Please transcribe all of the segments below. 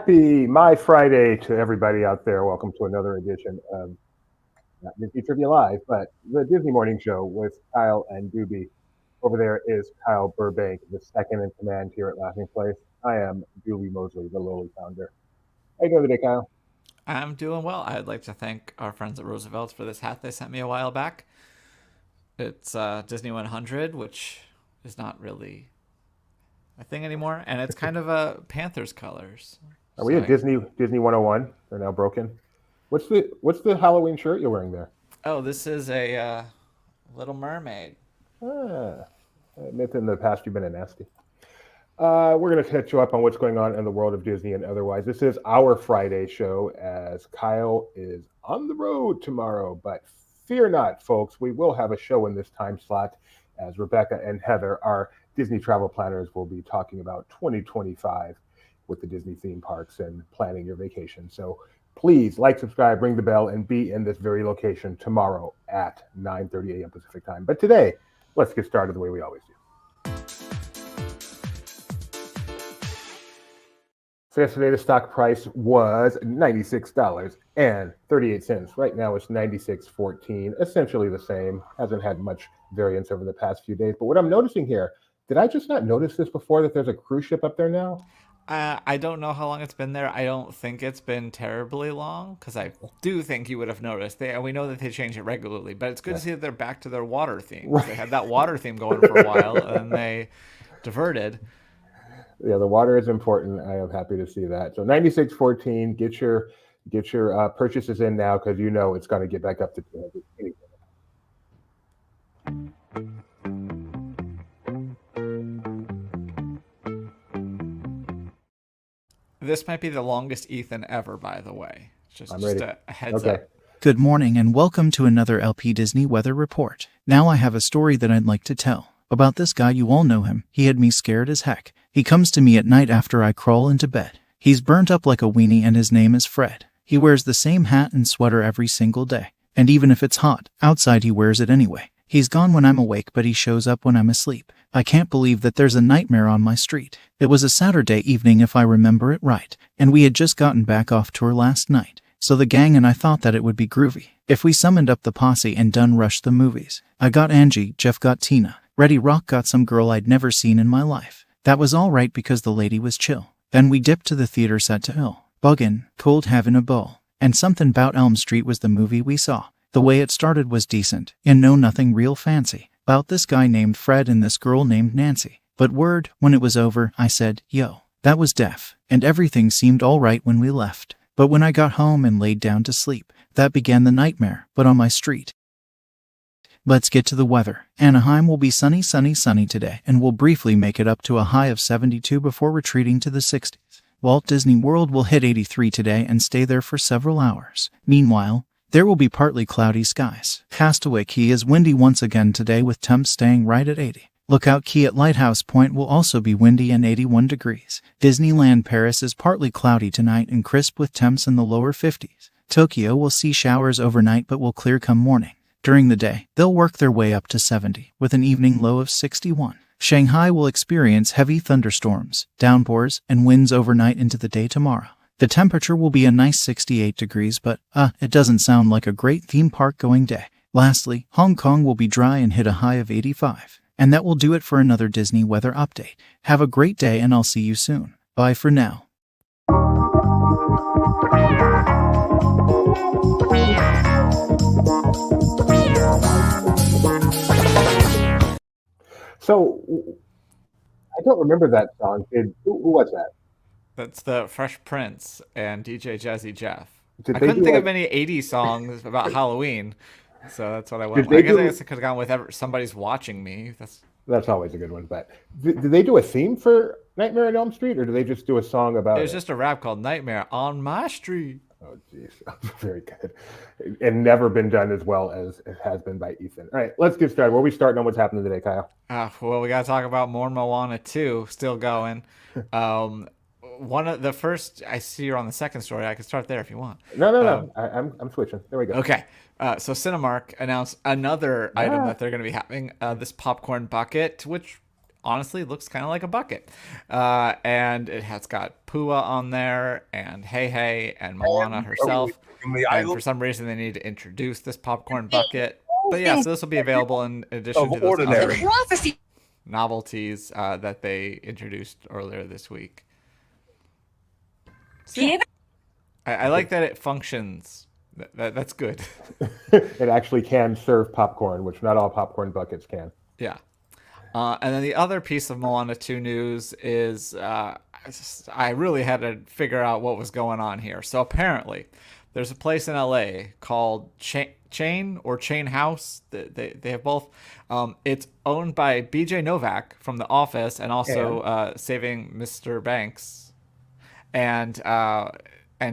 Happy My Friday to everybody out there. Welcome to another edition of not Disney Trivia Live, but the Disney Morning Show with Kyle and Doobie. Over there is Kyle Burbank, the second in command here at Laughing Place. I am Doobie Mosley, the lowly founder. How you doing today, Kyle? I'm doing well. I'd like to thank our friends at Roosevelt's for this hat they sent me a while back. It's Disney 100, which is not really a thing anymore, and it's kind of a Panthers colors. Are we So, at Disney 101? They're now broken. What's the Halloween shirt you're wearing there? oh, this is a Little Mermaid. Ah, I admit in the past you've been a nasty. We're going to catch you up on what's going on in the world of Disney and otherwise. This is our Friday show as Kyle is on the road tomorrow. But fear not, folks, we will have a show in this time slot as Rebecca and Heather, our Disney travel planners, will be talking about 2025 with the Disney theme parks and planning your vacation. So please like, subscribe, ring the bell, and be in this very location tomorrow at 9:30 a.m. Pacific time. But today, let's get started the way we always do. So yesterday, the stock price was $96.38. Right now, it's $96.14, essentially the same. Hasn't had much variance over the past few days. But what I'm noticing here, did I just not notice this before that there's a cruise ship up there now? I don't know how long it's been there. I don't think it's been terribly long because I do think you would have noticed. We know that they change it regularly, but it's good Yeah. to see that they're back to their water theme. 'Cause they Right. had that water theme going for a while, and then they diverted. Yeah, the water is important. I am happy to see that. So 96.14. Get your purchases in now because you know it's going to get back up to 200. This might be the longest Ethan ever, by the way. Just, I'm just ready. a heads Okay. up. Good morning and welcome to another LP Disney weather report. Now I have a story that I'd like to tell. About this guy, you all know him. He had me scared as heck. He comes to me at night after I crawl into bed. He's burnt up like a weenie and his name is Fred. He wears the same hat and sweater every single day. And even if it's hot, outside he wears it anyway. He's gone when I'm awake, but he shows up when I'm asleep. I can't believe that there's a nightmare on my street. It was a Saturday evening if I remember it right, and we had just gotten back off tour last night. So the gang and I thought that it would be groovy if we summoned up the posse and done rushed the movies. I got Angie, Jeff got Tina, Reddy Rock got some girl I'd never seen in my life. That was all right because the lady was chill. Then we dipped to the theater set to Ill, Buggin', Cold Havin' a Bowl, and Something 'Bout Elm Street was the movie we saw. The way it started was decent, and no nothing real fancy. About this guy named Fred and this girl named Nancy. But word, when it was over, I said, yo, that was deaf, and everything seemed all right when we left. But when I got home and laid down to sleep, that began the nightmare, but on my street. Let's get to the weather. Anaheim will be sunny today, and will briefly make it up to a high of 72 before retreating to the 60s. Walt Disney World will hit 83 today and stay there for several hours. Meanwhile, there will be partly cloudy skies. Castaway Cay is windy once again today with temps staying right at 80. Lookout Cay at Lighthouse Point will also be windy and 81 degrees. Disneyland Paris is partly cloudy tonight and crisp with temps in the lower 50s. Tokyo will see showers overnight but will clear come morning. During the day, they'll work their way up to 70, with an evening low of 61. Shanghai will experience heavy thunderstorms, downpours, and winds overnight into the day tomorrow. The temperature will be a nice 68 degrees, but, it doesn't sound like a great theme park going day. Lastly, Hong Kong will be dry and hit a high of 85. And that will do it for another Disney weather update. Have a great day and I'll see you soon. Bye for now. So I don't remember that song. Who was that? That's the Fresh Prince and DJ Jazzy Jeff. Did I they couldn't do think of like? any 80s songs about Halloween, so that's what I went Did with. they I do? guess I could have gone with Somebody's Watching Me. That's always a good one. But did they do a theme for Nightmare on Elm Street, or do they just do a song It about was it? just a rap called Nightmare on My Street. Oh, geez, very good, and never been done as well as it has been by Ethan. All right, let's get started. Where are we starting on what's happening today, Kyle? Well, we got to talk about more Moana 2, still going. Um, One of the first, I see you're on the second story. I can start there if you want. No, no, Um, no. I'm switching. There we go. Okay. So Cinemark announced another item Ah, that they're going to be having, this popcorn bucket, which honestly looks kind of like a bucket. And it has got Pua on there and Hey Hey and Moana herself. And for some reason, they need to introduce this popcorn bucket. But yeah, so this will be available in addition to those other novelties that they introduced earlier this week. So, yeah, I like that it functions. That's good. It actually can serve popcorn, which not all popcorn buckets can. Yeah. And then the other piece of Moana 2 news is I really had to figure out what was going on here. So apparently, there's a place in LA called Chain or Chain House. They have both. It's owned by BJ Novak from The Office and also Saving Mr. Banks, and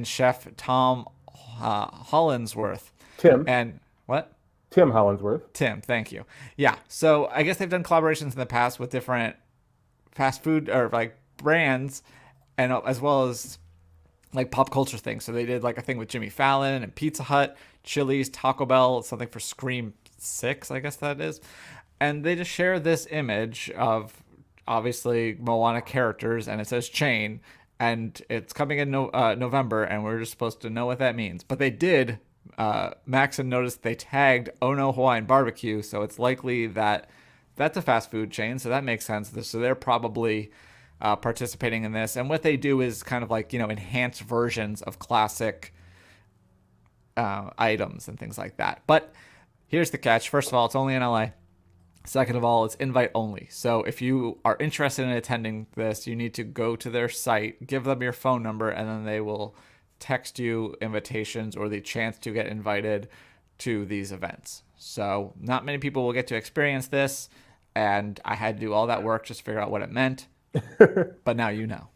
Chef Tom Hollinsworth. Tim. And what? Tim Hollinsworth. Tim, thank you. Yeah, so I guess they've done collaborations in the past with different fast food or like brands, and as well as like pop culture things. So they did like a thing with Jimmy Fallon and Pizza Hut, Chili's, Taco Bell, something for Scream 6, I guess that is. And they just share this image of obviously Moana characters, and it says Chain, and it's coming in November, and we're just supposed to know what that means. But they did. Maxon noticed they tagged Ono Hawaiian Barbecue, so it's likely that that's a fast food chain, so that makes sense. So they're probably participating in this, and what they do is kind of like, enhanced versions of classic items and things like that. But here's the catch. First of all, it's only in LA. Second of all, it's invite only. So if you are interested in attending this, you need to go to their site, give them your phone number, and then they will text you invitations or the chance to get invited to these events. So not many people will get to experience this, and I had to do all that work just to figure out what it meant. But now you know.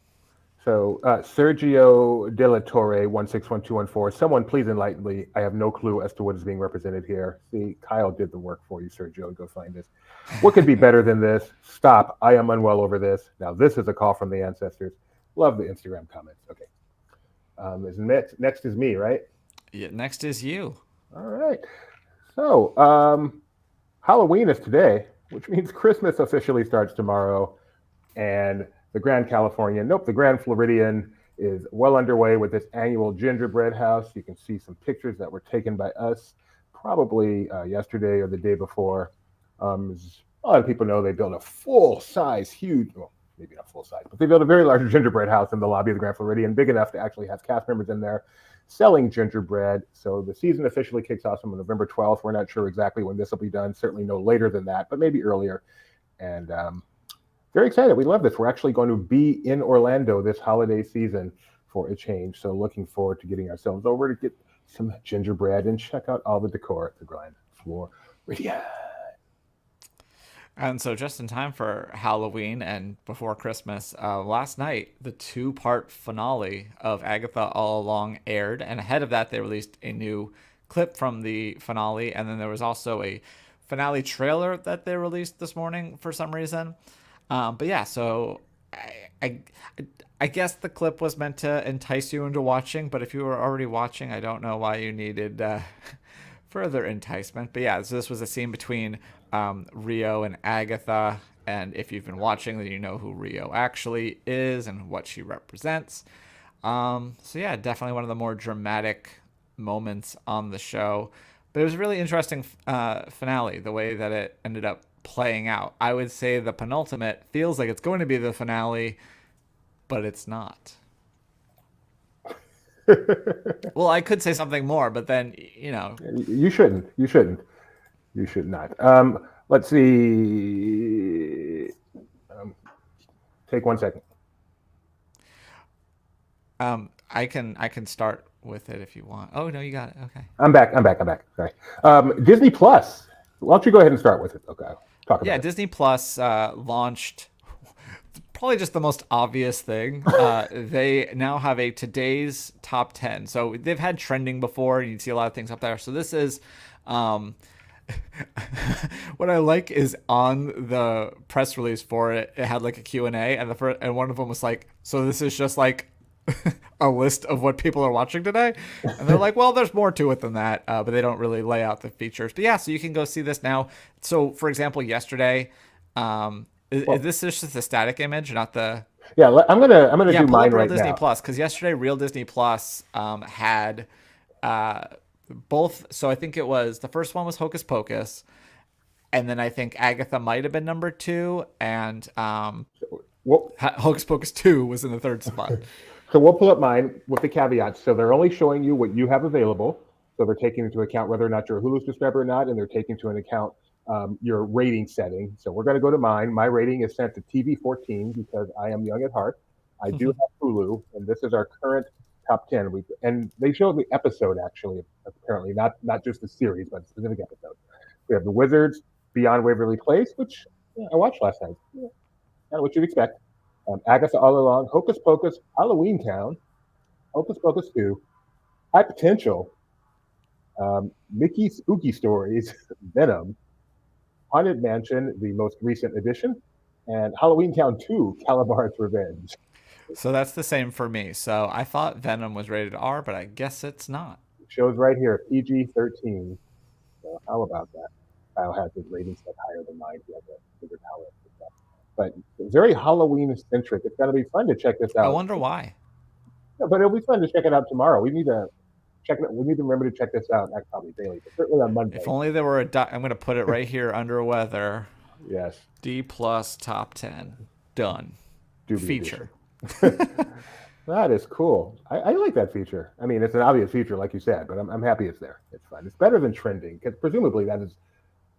So Sergio De La Torre 161214. Someone please enlighten me. I have no clue as to what is being represented here. See, Kyle did the work for you, Sergio. Go find this. What could be better than this? Stop. I am unwell over this. Now this is a call from the ancestors. Love the Instagram comments. Okay. Next is me, right? Yeah, next is you. All right. So Halloween is today, which means Christmas officially starts tomorrow. And the Grand the Grand Floridian is well underway with this annual gingerbread house. You can see some pictures that were taken by us probably yesterday or the day before. As a lot of people know, they built a full-size, huge, well, maybe not full-size, but they built a very large gingerbread house in the lobby of the Grand Floridian, big enough to actually have cast members in there selling gingerbread. So the season officially kicks off on November 12th. We're not sure exactly when this will be done, certainly no later than that, but maybe earlier. And very excited. We love this. We're actually going to be in Orlando this holiday season for a change. So looking forward to getting ourselves over to get some gingerbread and check out all the decor at the Grand Floridian. And so just in time for Halloween and before Christmas, last night, the 2-part finale of Agatha All Along aired. And ahead of that, they released a new clip from the finale. And then there was also a finale trailer that they released this morning for some reason. But yeah, so I guess the clip was meant to entice you into watching, but if you were already watching, I don't know why you needed further enticement. But yeah, so this was a scene between Rio and Agatha, and if you've been watching, then you know who Rio actually is and what she represents. So yeah, definitely one of the more dramatic moments on the show. But it was a really interesting finale, the way that it ended up playing out. I would say the penultimate feels like it's going to be the finale, but it's not. Well, I could say something more, but then, You shouldn't. You should not. Let's see. Take 1 second. I can start with it if you want. Oh, no, you got it. Okay. I'm back. Sorry. Disney Plus. Why don't you go ahead and start with it? Okay. Talk about it. Disney Plus launched probably just the most obvious thing. They now have a today's top 10. So they've had trending before. You see a lot of things up there. So this is what I like is on the press release for it, it had like a Q&A, and one of them was like, so this is just like a list of what people are watching today, and they're like, well, there's more to it than that, but they don't really lay out the features. But yeah, so you can go see this now. So for example, yesterday, Is this just the static image, not the? Yeah, I'm gonna Yeah, do pull mine up Real right Disney now. Plus, because yesterday Real Disney Plus had uh, both. So I think it was the first one was Hocus Pocus, and then I think Agatha might have been number two, and Well, Hocus Pocus 2 was in the third spot. so we'll pull up mine with the caveats. So they're only showing you what you have available. So they're taking into account whether or not you're a Hulu subscriber or not, and they're taking into account your rating setting. So we're going to go to mine. My rating is set to TV 14 because I am young at heart. I do have Hulu, and this is our current top 10. And they showed the episode actually, apparently not just the series, but specific episodes. We have The Wizards, Beyond Waverly Place, which I watched last night. Yeah, kind of what you'd expect. Agatha All Along, Hocus Pocus, Halloween Town, Hocus Pocus 2, High Potential, Mickey Spooky Stories, Venom, Haunted Mansion, the most recent edition, and Halloween Town 2, Calabar's Revenge. So that's the same for me. So I thought Venom was rated R, but I guess it's not. It shows right here, PG 13. So how about that? Kyle has his rating set higher than mine. He has a bigger tolerance for stuff. But very Halloween centric. It's going to be fun to check this I out. wonder why. Yeah, but it'll be fun to check it out tomorrow. We need to check it. We need to remember to check this out. Not probably daily, but certainly on Monday. If only there were I'm going to put it right here under weather. Yes. D plus top 10. Done. Feature. That is cool. I like that feature. I mean, it's an obvious feature, like you said, but I'm happy it's there. It's fun. It's better than trending because presumably that is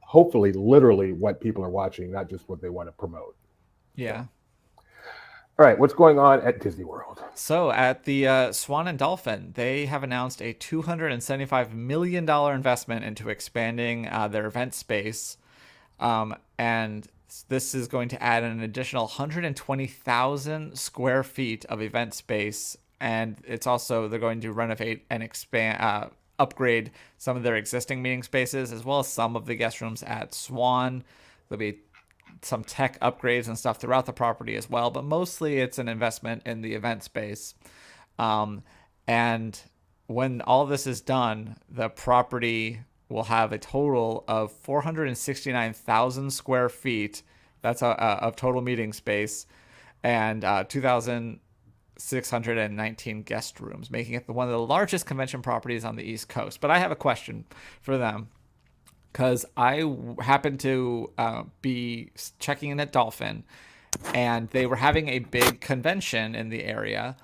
hopefully literally what people are watching, not just what they want to promote. Yeah. All right, what's going on at Disney World? So at the Swan and Dolphin, they have announced a $275 million investment into expanding their event space. And this is going to add an additional 120,000 square feet of event space. And it's also, they're going to renovate and expand, upgrade some of their existing meeting spaces, as well as some of the guest rooms at Swan. There'll be some tech upgrades and stuff throughout the property as well, but mostly it's an investment in the event space. And when all this is done, the property will have a total of 469,000 square feet. That's of total meeting space, and 2,619 guest rooms, making it one of the largest convention properties on the East Coast. But I have a question for them, because I happened to be checking in at Dolphin, and they were having a big convention in the area,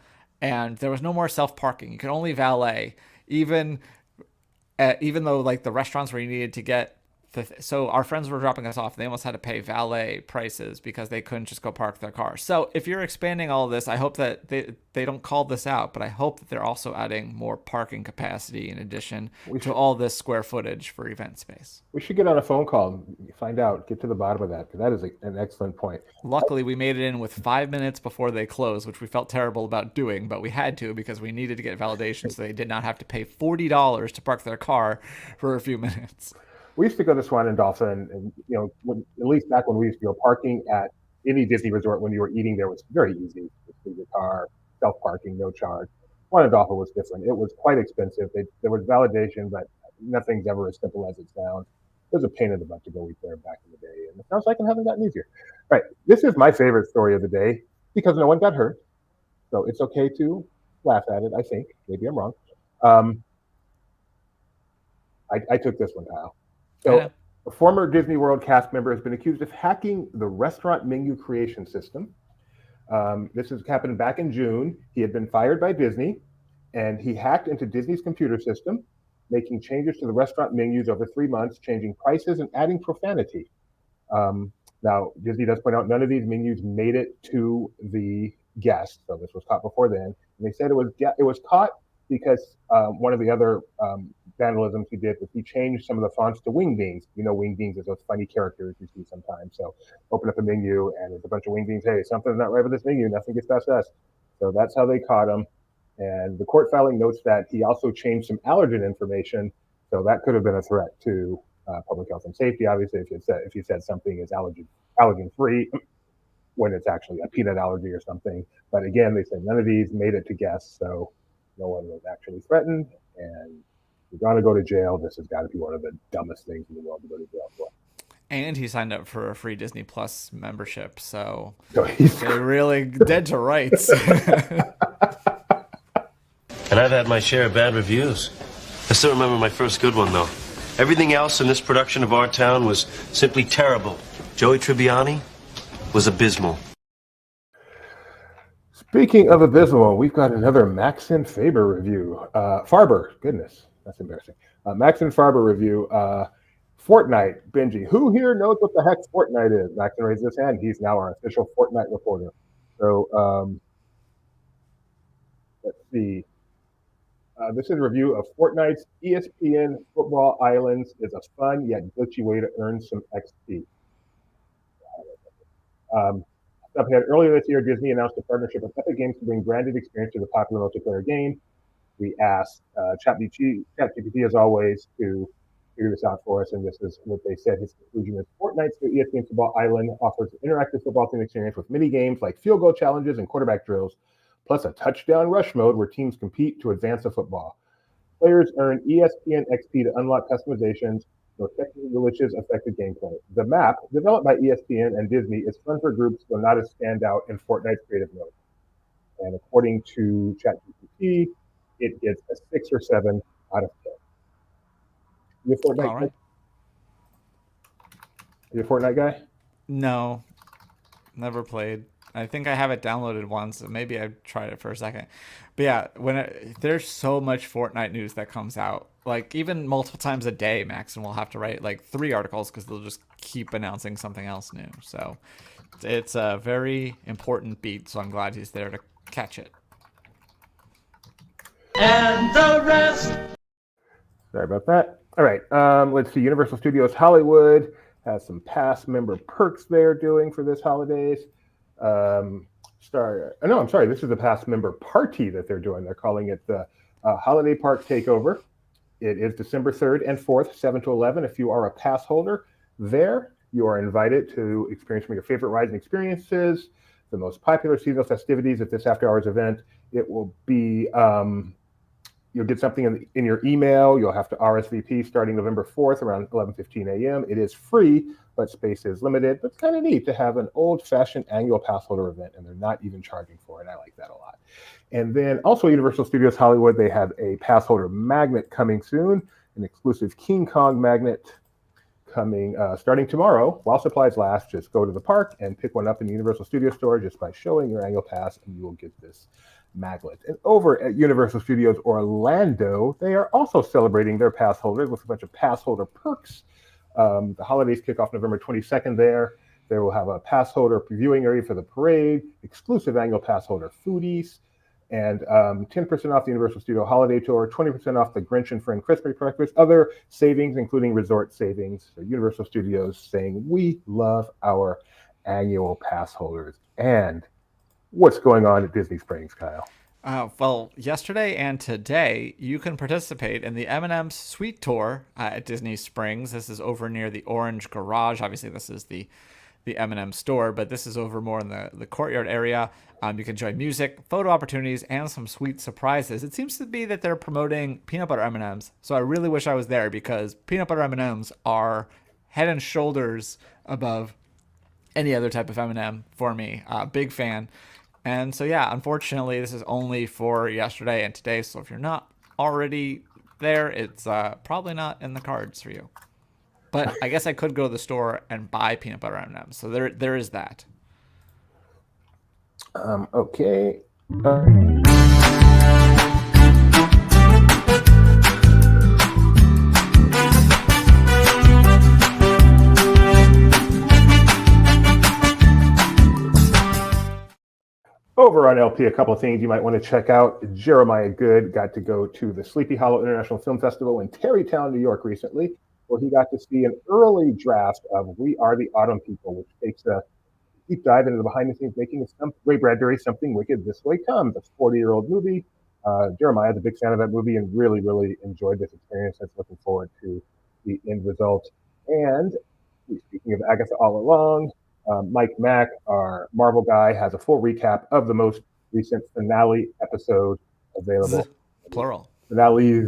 and there was no more self-parking. You could only valet, even though like the restaurants where you needed to get so our friends were dropping us off. They almost had to pay valet prices because they couldn't just go park their car. So if you're expanding all this, I hope that they don't call this out, but I hope that they're also adding more parking capacity in addition to all this square footage for event space. We should get on a phone call and find out, get to the bottom of that, because that is an excellent point. Luckily, we made it in with 5 minutes before they closed, which we felt terrible about doing, but we had to because we needed to get validation so they did not have to pay $40 to park their car for a few minutes. We used to go to Swan and Dolphin, and at least back when we used to go, parking at any Disney resort when you were eating there was very easy. Just leave your car, self parking, no charge. Swan and Dolphin was different. It was quite expensive. There was validation, but nothing's ever as simple as it sounds. It was a pain in the butt to go eat there back in the day, and it sounds like it hasn't gotten easier. All right, this is my favorite story of the day because no one got hurt, so it's okay to laugh at it. I think maybe I'm wrong. I took this one, Kyle. So, a former Disney World cast member has been accused of hacking the restaurant menu creation system. This has happened back in June. He had been fired by Disney, and he hacked into Disney's computer system, making changes to the restaurant menus over 3 months, changing prices and adding profanity. Now, Disney does point out none of these menus made it to the guests, so this was caught before then. And they said it was caught because one of the other vandalisms he did was he changed some of the fonts to wing beans. Wing beans is those funny characters you see sometimes. So open up a menu and there's a bunch of wing beans. Hey, something's not right with this menu. Nothing gets past us. So that's how they caught him. And the court filing notes that he also changed some allergen information. So that could have been a threat to public health and safety. Obviously, if you said something is allergen free when it's actually a peanut allergy or something. But again, they said none of these made it to guests. So no one was actually threatened, and you're going to go to jail. This has got to be one of the dumbest things in the world to go to jail for. and he signed up for a free Disney Plus membership. So So he's they really dead to rights. And I've had my share of bad reviews. I still remember my first good one, though. Everything else in this production of Our Town was simply terrible. Joey Tribbiani was abysmal. Speaking of abysmal, we've got another Max and Faber review. Faber, goodness, that's embarrassing. Max and Faber review. Fortnite, Benji. Who here knows what the heck Fortnite is? Max raised his hand. He's now our official Fortnite reporter. So let's see. This is a review of Fortnite's ESPN Football Islands. Is a fun yet glitchy way to earn some XP. Up ahead, earlier this year, Disney announced a partnership with Epic Games to bring branded experience to the popular multiplayer game. We asked ChatGPT, as always, to figure this out for us, and this is what they said. His conclusion is Fortnite's new ESPN Football Island offers an interactive football team experience with mini games like field goal challenges and quarterback drills, plus a touchdown rush mode where teams compete to advance the football. Players earn ESPN XP to unlock customizations, no technical glitches affected gameplay. The map, developed by ESPN and Disney, is fun for groups, though not as standout in Fortnite's creative mode. And according to ChatGPT, it gets a 6 or 7 out of 10. You a Fortnite guy? You a Fortnite guy? No, never played. I think I have it downloaded once. Maybe I tried it for a second. But yeah, there's so much Fortnite news that comes out, like even multiple times a day, Maxon will have to write like 3 articles because they'll just keep announcing something else new. So it's a very important beat. So I'm glad he's there to catch it. And the rest. Sorry about that. All right. Let's see. Universal Studios Hollywood has some past member perks they're doing for this holidays. I'm sorry. This is the past member party that they're doing. They're calling it the Holiday Park Takeover. It is December 3rd and 4th, 7 to 11. If you are a pass holder there, you are invited to experience some of your favorite rides and experiences, the most popular seasonal festivities at this after-hours event. It will be, you'll get something in your email. You'll have to RSVP starting November 4th around 11:15 a.m. It is free, but space is limited. But it's kind of neat to have an old-fashioned annual pass holder event, and they're not even charging for it. I like that a lot. And then also Universal Studios Hollywood, they have a pass holder magnet coming soon, an exclusive King Kong magnet coming starting tomorrow while supplies last. Just go to the park and pick one up in the Universal Studios store just by showing your annual pass, and you will get this magnet. And over at Universal Studios Orlando, they are also celebrating their pass holders with a bunch of pass holder perks. The holidays kick off November 22nd there. They will have a pass holder previewing area for the parade, exclusive annual pass holder foodies, and 10% off the Universal Studio Holiday Tour, 20% off the Grinch and Friend Christmas breakfast, other savings, including resort savings. So Universal Studios saying, we love our annual pass holders. And what's going on at Disney Springs, Kyle? Well, yesterday and today, you can participate in the M&M's Sweet Tour at Disney Springs. This is over near the Orange Garage. Obviously, this is the M&M store, but this is over more in the courtyard area. You can enjoy music, photo opportunities, and some sweet surprises. It seems to be that they're promoting peanut butter M&Ms, so I really wish I was there because peanut butter M&Ms are head and shoulders above any other type of M&M for me. Big fan. And so, yeah, unfortunately, this is only for yesterday and today. So if you're not already there, it's probably not in the cards for you. But I guess I could go to the store and buy peanut butter M&Ms. So there is that. Okay. Over on LP, a couple of things you might want to check out. Jeremiah Good got to go to the Sleepy Hollow International Film Festival in Tarrytown, New York recently, where he got to see an early draft of We Are the Autumn People, which takes a deep dive into the behind-the-scenes making of Ray Bradbury's Something Wicked This Way Comes, a 40-year-old movie. Jeremiah's a big fan of that movie and really, really enjoyed this experience. That's looking forward to the end result. And speaking of Agatha All Along, Mike Mack, our Marvel guy, has a full recap of the most recent finale episode available. Plural. Finale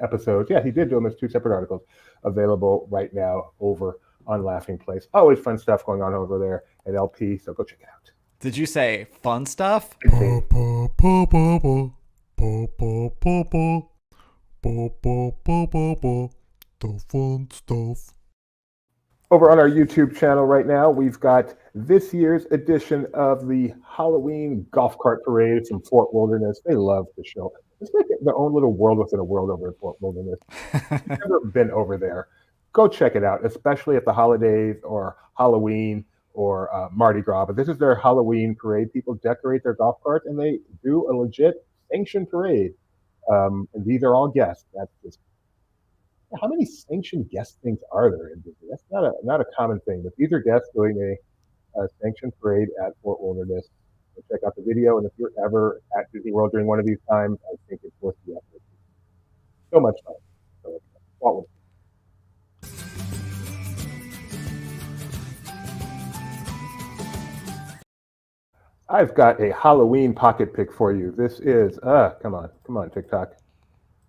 episodes. Yeah, he did do them as 2 separate articles available right now over on Laughing Place. Always fun stuff going on over there at LP, so go check it out. Did you say fun stuff? The fun stuff. Over on our YouTube channel right now, we've got this year's edition of the Halloween Golf Cart Parade from Fort Wilderness. They love the show. It's like their own little world within a world over at Fort Wilderness. If you've never been over there, go check it out, especially at the holidays or Halloween or Mardi Gras. But this is their Halloween parade. People decorate their golf carts, and they do a legit sanctioned parade. And these are all guests. That's just how many sanctioned guest things are there in Disney? That's not a common thing. But these are guests doing a sanctioned parade at Fort Wilderness. So check out the video, and if you're ever at Disney World during one of these times, I think it's worth the effort. So much fun. So, Fort Wilderness. I've got a Halloween pocket pick for you. This is come on, TikTok.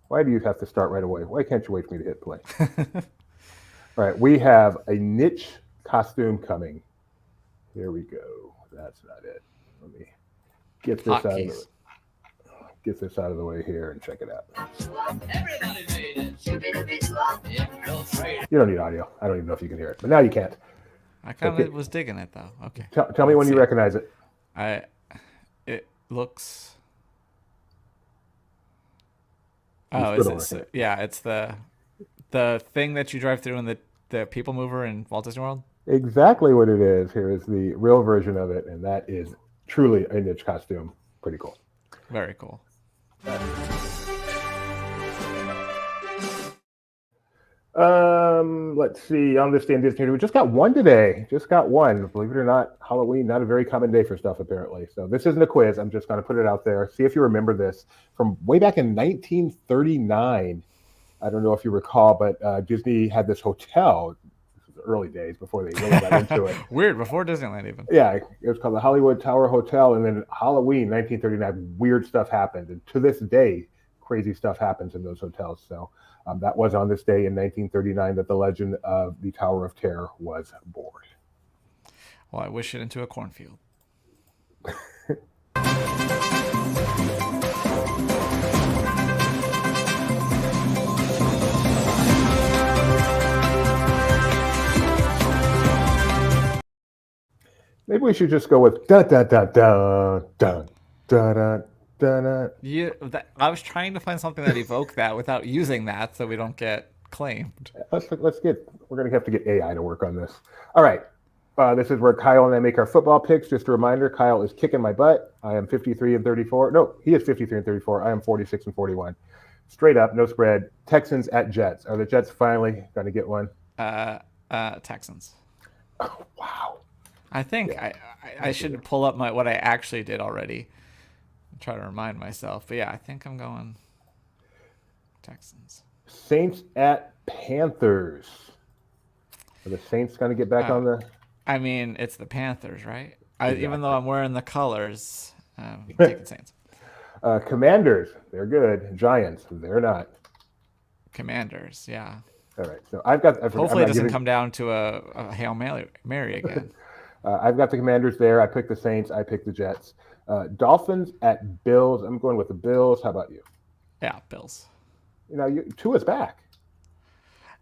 Why do you have to start right away? Why can't you wait for me to hit play? All right, we have a niche costume coming. Here we go. That's not it. Let me get this out of the way here and check it out. You don't need audio. I don't even know if you can hear it, but now you can't. I kind of was digging it though. Okay. Tell me when you recognize it. It looks. You Oh, still is don't it? Yeah, it's the thing that you drive through in the People Mover in Walt Disney World. Exactly what it is. Here is the real version of it, and that is truly a niche costume. Pretty cool. Very cool. Let's see. On this day in Disney, we just got one today. Just got one. Believe it or not, Halloween, not a very common day for stuff, apparently. So this isn't a quiz. I'm just going to put it out there. See if you remember this from way back in 1939. I don't know if you recall, but Disney had this hotel. This was the early days before they really got into it. Weird, before Disneyland even. Yeah, it was called the Hollywood Tower Hotel. And then Halloween, 1939, weird stuff happened. And to this day, crazy stuff happens in those hotels. So that was on this day in 1939 that the legend of the Tower of Terror was born. Well, I wish it into a cornfield. Maybe we should just go with dun dun dun dun dun dun dun. I was trying to find something that evoked that without using that, so we don't get claimed. We're gonna have to get AI to work on this. All right, this is where Kyle and I make our football picks. Just a reminder, Kyle is kicking my butt. I am 53-34. No, he is 53-34. I am 46-41. Straight up, no spread. Texans at Jets. Are the Jets finally gonna get one? Texans. Oh, wow. I think I should pull up what I actually did already. Try to remind myself, but yeah, I think I'm going Texans. Saints at Panthers. Are the Saints going to get back on the? I mean, it's the Panthers, right? Exactly. Even though I'm wearing the colors, I'm taking Saints. Commanders, they're good. Giants, they're not. Commanders, yeah. All right, so I've got. Hopefully, it doesn't come down to a Hail Mary again. I've got the Commanders there. I picked the Saints. I picked the Jets. Dolphins at Bills. I'm going with the Bills. How about you? Yeah, Bills. You know, Tua's back.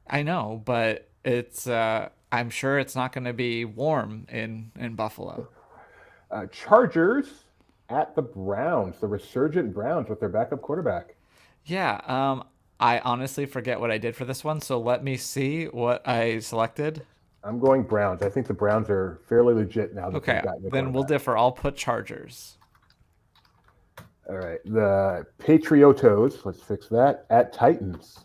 I know, but it's. I'm sure it's not going to be warm in Buffalo. Chargers at the Browns. The resurgent Browns with their backup quarterback. Yeah. I honestly forget what I did for this one, so let me see what I selected. I'm going Browns. I think the Browns are fairly legit now. Okay, then we'll differ. I'll put Chargers. All right, the Patriotos. Let's fix that. At Titans.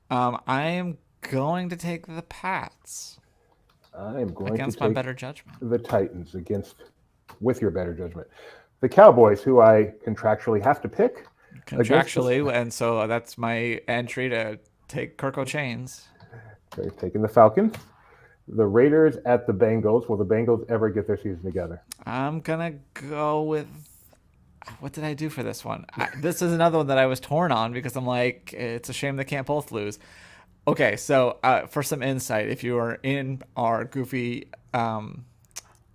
I am going to take the Pats. I am going against to take my better judgment. The Titans with your better judgment. The Cowboys, who I contractually have to pick. Contractually, and so that's my entry to take Kirko Chains. Okay, taking the Falcons. The Raiders at the Bengals. Will the Bengals ever get their season together? I'm going to go with... What did I do for this one? This is another one that I was torn on because I'm like, it's a shame they can't both lose. Okay, so for some insight, if you are in our goofy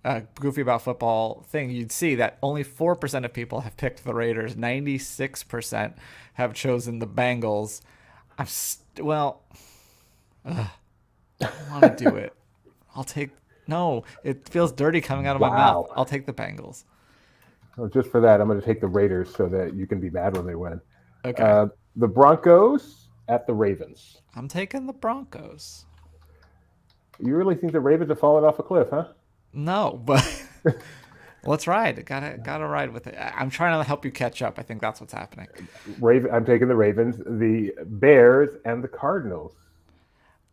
about football thing, you'd see that only 4% of people have picked the Raiders. 96% have chosen the Bengals. Well, I want to do it. I'll take. No, it feels dirty coming out of my mouth. Wow. I'll take the Bengals. Well, just for that, I'm going to take the Raiders so that you can be mad when they win. Okay. The Broncos at the Ravens. I'm taking the Broncos. You really think the Ravens have fallen off a cliff, huh? No, but let's ride. Gotta ride with it. I'm trying to help you catch up. I think that's what's happening. I'm taking the Ravens, the Bears, and the Cardinals.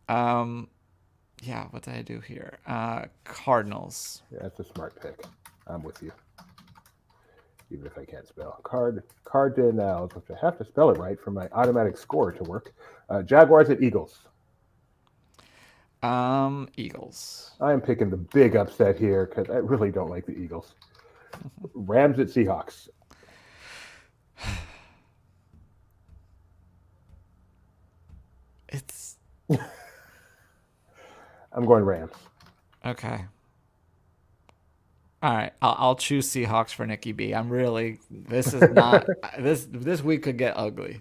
Yeah, what did I do here? Cardinals. Yeah, that's a smart pick. I'm with you. Even if I can't spell. Cardinals, which I have to spell it right for my automatic score to work. Jaguars at Eagles. Eagles. I am picking the big upset here because I really don't like the Eagles. Rams at Seahawks. It's I'm going Rams. okay. All right, I'll choose Seahawks for Nikki B. I'm really. This is not. This week could get ugly.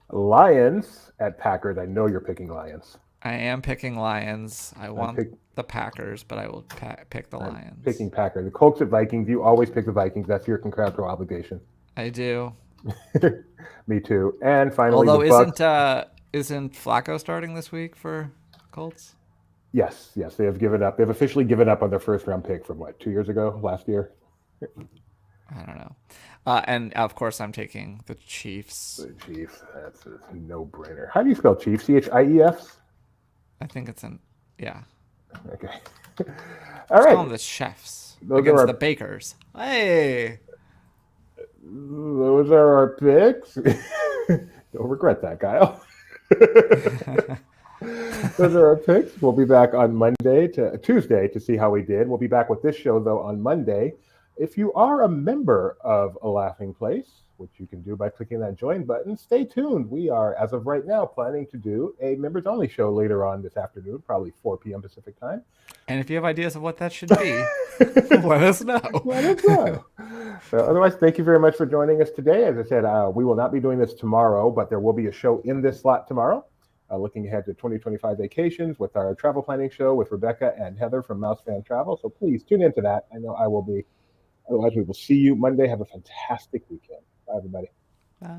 Lions at Packers. I know you're picking Lions. I am picking Lions. I want pick- the Packers, but I will pick the Lions. Picking Packers. The Colts at Vikings. You always pick the Vikings. That's your contractual obligation. I do. Me too. And finally, Although the Bucs. isn't Flacco starting this week for Colts? Yes, they have given up. They've officially given up on their first round pick from 2 years ago, last year. I don't know. And of course, I'm taking the Chiefs. The Chiefs. That's a no-brainer. How do you spell Chiefs? CHIEFs? I think it's yeah. Okay. All Let's right. call them the chefs Those against are the bakers. Hey. Those are our picks. Don't regret that, Kyle. Those are our picks. We'll be back on Tuesday to see how we did. We'll be back with this show, though, on Monday. If you are a member of A Laughing Place, which you can do by clicking that join button, stay tuned. We are, as of right now, planning to do a members-only show later on this afternoon, probably 4 p.m. Pacific time. And if you have ideas of what that should be, let us know. Let us know. So otherwise, thank you very much for joining us today. As I said, we will not be doing this tomorrow, but there will be a show in this slot tomorrow. Looking ahead to 2025 vacations with our travel planning show with Rebecca and Heather from Mouse Fan Travel. So please tune into that. I know I will be. Otherwise, we will see you Monday. Have a fantastic weekend. Bye, everybody. Bye.